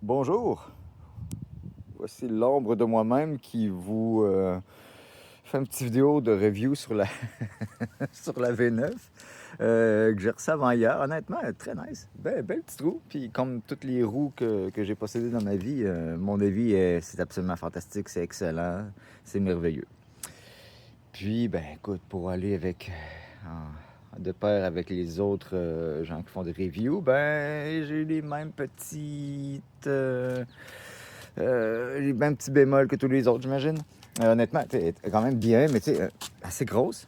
Bonjour, voici l'ombre de moi-même qui vous fait une petite vidéo de review sur la, sur la V9 que j'ai reçue avant hier. Honnêtement, très nice, belle petite roue. Puis comme toutes les roues que j'ai possédées dans ma vie, mon avis est c'est absolument fantastique, c'est excellent, c'est merveilleux. Puis, ben écoute, pour aller avec de pair avec les autres gens qui font des reviews, ben j'ai les mêmes les mêmes petits bémols que tous les autres, j'imagine. Honnêtement, elle est quand même bien, mais tu sais, assez grosse.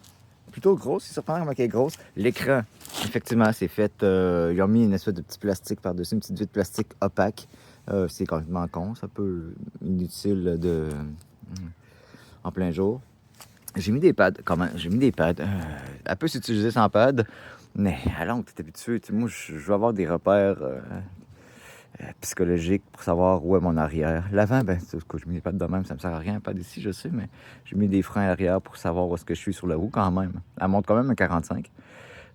Plutôt grosse, c'est surprenant comment elle est grosse. L'écran, effectivement, c'est fait. Ils ont mis une espèce de petit plastique par-dessus, une petite vitre plastique opaque. C'est complètement con, c'est un peu inutile en plein jour. J'ai mis des pads, comment? J'ai mis des pads. Elle peut s'utiliser sans pads, mais à longue, t'es habitué. Moi, je veux avoir des repères psychologiques pour savoir où est mon arrière. L'avant, ben, c'est que je mets des pads de même, ça me sert à rien, pas d'ici, je sais, mais j'ai mis des freins à l'arrière pour savoir où est-ce que je suis sur la roue quand même. Elle monte quand même à 45.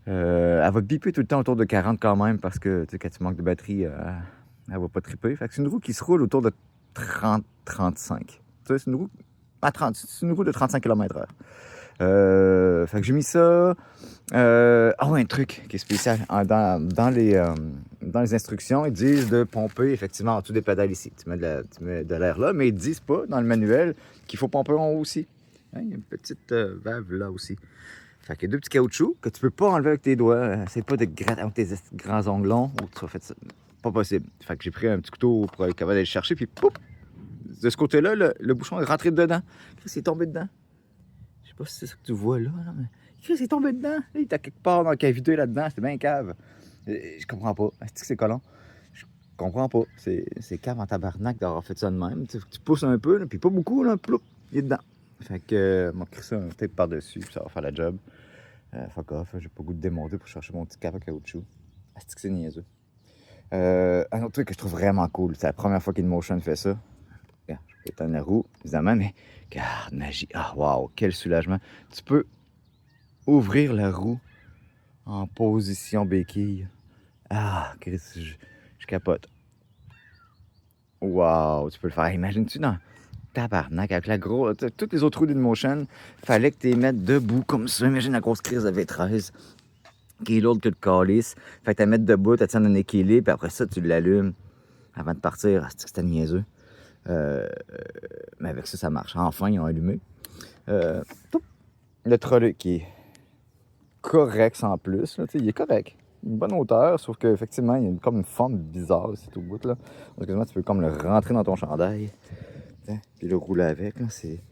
Elle va biper tout le temps autour de 40 quand même parce que tu sais, quand tu manques de batterie, elle va pas triper. Fait que c'est une roue qui se roule autour de 30-35. Tu sais, c'est une roue à 30, c'est une roue de 35 km/h. Fait que j'ai mis ça. Ah ouais, un truc qui est spécial. Dans les instructions, ils disent de pomper effectivement en dessous des pédales ici. Tu mets de l'air là, mais ils disent pas dans le manuel qu'il faut pomper en haut aussi. Hein, il y a une petite valve là aussi. Fait qu'il y a deux petits caoutchoucs que tu peux pas enlever avec tes doigts. C'est pas de gratter avec tes grands ongles longs ou tu vas faire ça. Pas possible. Fait que j'ai pris un petit couteau pour être capable d'aller le chercher, puis pouf! De ce côté-là, le bouchon est rentré dedans. C'est tombé dedans. Je sais pas si c'est ça que tu vois là, mais Chris est tombé dedans. Il était quelque part dans la cavité là-dedans. C'était bien cave. Je comprends pas. Est-ce que c'est collant? Je comprends pas. C'est cave en tabarnak d'avoir fait ça de même. Tu pousses un peu, là, puis pas beaucoup, là, ploup, il est dedans. Fait que, m'a crissé un tape par-dessus, puis ça va faire la job. Fuck off, j'ai pas le goût de démonter pour chercher mon petit cap à caoutchouc. Est-ce que c'est niaiseux? Un autre truc que je trouve vraiment cool, c'est la première fois qu'InMotion fait ça. Regarde, je peux éteindre la roue, évidemment, mais regarde, magie. Ah, waouh, quel soulagement. Tu peux ouvrir la roue en position béquille. Ah, Chris, je capote. Waouh, tu peux le faire. Imagine-tu dans tabarnak avec la grosse. Toutes les autres roues d'InMotion, fallait que tu les mettes debout comme ça. Imagine la grosse crise de V13 qui est lourde que le calice. Fait que tu la mets debout, tu tiens un équilibre, puis après ça, tu l'allumes avant de partir. Ah, c'est que c'était niaiseux. Mais avec ça, ça marche. Enfin, ils ont allumé. Le trolley qui est correct sans plus. Là, il est correct. Une bonne hauteur, sauf qu'effectivement, il y a comme une forme bizarre ici au bout. Là. Excuse-moi, tu peux comme le rentrer dans ton chandail. Puis le rouler avec. Là, c'est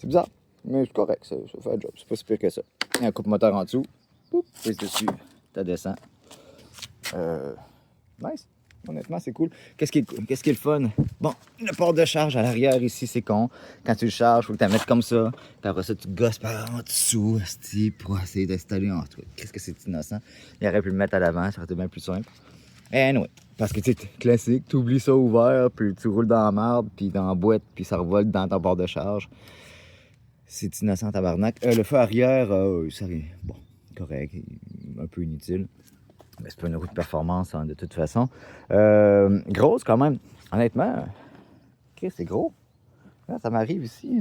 bizarre. Mais c'est correct, ça fait le job. C'est pas si pire que ça. Il y a un coupe-moteur en dessous. Poup, prise dessus. Ça descend. Nice. Honnêtement, c'est cool. Qu'est-ce qui est le fun? Bon, le port de charge à l'arrière ici, c'est con. Quand tu le charges, il faut que tu la mettes comme ça. Puis après ça, tu gosses par en dessous, pour essayer d'installer en tout. Qu'est-ce que c'est innocent? Il aurait pu le mettre à l'avant, ça aurait été bien plus simple. Anyway, parce que tu sais, classique, tu oublies ça ouvert, puis tu roules dans la marde, puis dans la boîte, puis ça revole dans ton port de charge. C'est innocent, tabarnak. Le feu arrière, ça bon, correct, un peu inutile. Mais c'est pas une roue de performance, hein, de toute façon. Grosse quand même. Honnêtement, okay, c'est gros. Là, ça m'arrive ici.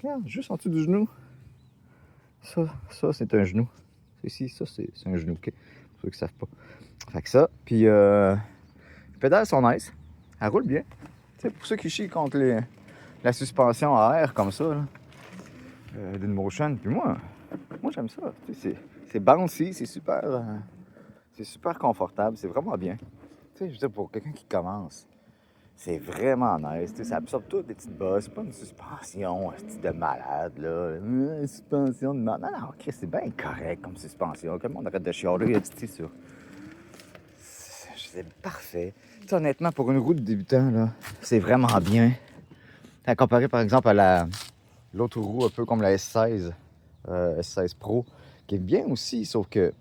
Regarde, juste en dessous du genou. Ça c'est un genou. Ici, ça, c'est un genou. Okay? Pour ceux qui ne savent pas. Fait que ça. Puis, les pédales sont nice. Elles roulent bien. T'sais, pour ceux qui chient contre la suspension à air comme ça, d'InMotion. Puis moi j'aime ça. C'est bouncy, c'est super. C'est super confortable, c'est vraiment bien. Tu sais, je veux dire, pour quelqu'un qui commence, c'est vraiment nice. Tu sais, ça absorbe toutes les petites bosses. C'est pas une suspension de malade, là. Une suspension de malade. Non, ok, c'est bien correct comme suspension. Comme on arrête de chialer, tu sais, sur. C'est parfait. Tu sais, honnêtement, pour une roue de débutant, là, c'est vraiment bien. À comparer, par exemple, à l'autre roue, un peu comme la S16, S16 Pro, qui est bien aussi, sauf que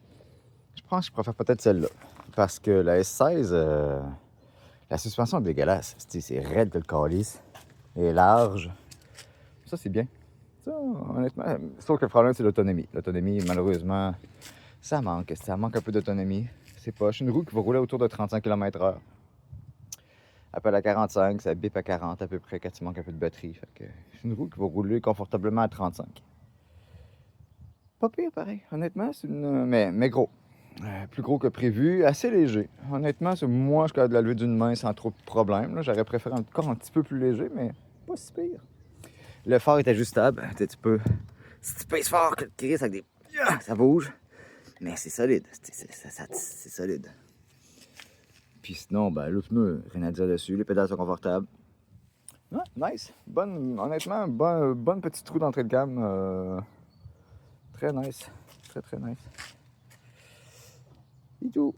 je pense que je préfère peut-être celle-là. Parce que la S16, la suspension est dégueulasse. C'est raide que le calice. Elle est large. Ça, c'est bien. Ça, honnêtement. Sauf que le problème, c'est l'autonomie. L'autonomie, malheureusement, ça manque. Ça manque un peu d'autonomie. C'est pas. Je suis une roue qui va rouler autour de 35 km/h. appelle à 45, ça bip à 40 à peu près quand tu manques un peu de batterie. Fait que c'est une roue qui va rouler confortablement à 35. Pas pire pareil, honnêtement, c'est une. Mais gros. Plus gros que prévu, assez léger. Honnêtement, moi, je suis capable de la lever d'une main sans trop de problème. Là. J'aurais préféré encore un petit peu plus léger, mais pas si pire. Le phare est ajustable. Tu peux. Si tu pèses fort, que tu avec des. Ça bouge. Mais c'est solide. C'est solide. Puis sinon, ben, le pneu, rien à dire dessus. Les pédales sont confortables. Ouais, nice. Honnêtement, bonne petite trou d'entrée de gamme. Très nice. Très, très nice. Et tout.